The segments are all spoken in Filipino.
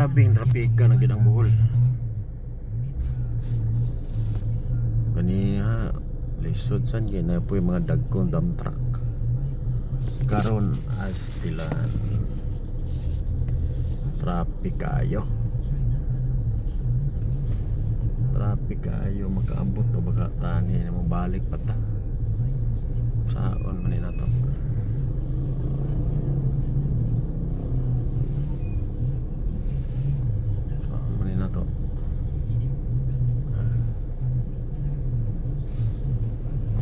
Grabing trapika na ginang Bohol. Kanina lisod san gina po yung mga dagkong dump truck. Karon as tilan traffic kayo makaabot o baka tani na mo balik pa ta saon man na to. Saon man na to.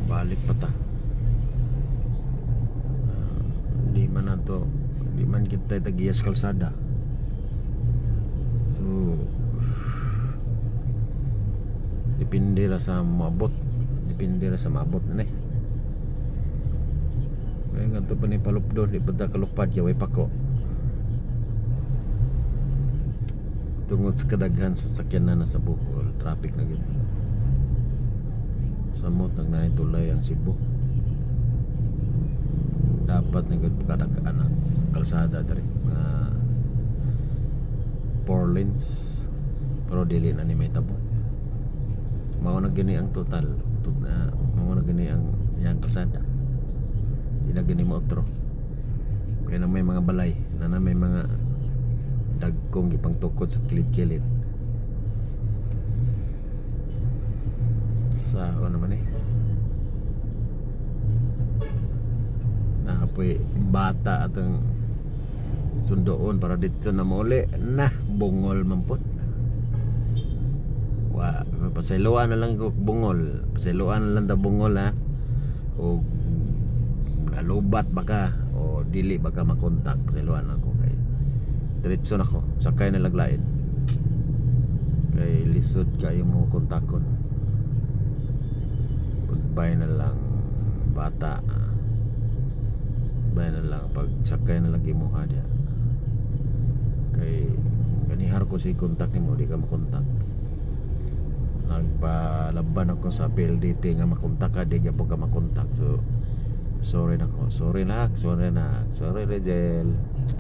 Balik pa ta. Di man na to, di man kita tagiyas kalsada. So depende ra sa maabot na kaya nga to pa ni palupdo di pa ta kalupad yaway pako tungod sa kadaghan sa sakyan na nasa Bohol. Traffic na gid samot nang naitulay ang Cebu. Dapat na gud kadaghan ang kalsada diri mga 4 lanes pero dili na ni may tabo. Mao na gini ang total mao na gini ang yang kalsada. Di na gini mo otro kaya na may mga balay na may mga dagkong gipang tukod sa kilid-kilid. Sa ano naman nakapoy bata atong sundoon para dito na muli na bungol mampot. Wa pasayloan na lang ko bungol. Pasayloan na lang ta bungol ha. O nalubat baka o dili baka makontak. Pasayloan ako kay diretso na ko. Sakay na laglain. Kay lisod kayo mo kontakon. Goodbye na lang bata. Goodbye na lang pag sakay na lagi mo ha dia. Kay ganihar ko si kontak nimo di ka makontak. Nagpalaban ako sa PLDT nga makontak ka di po ka makontak. So sorry na Regel.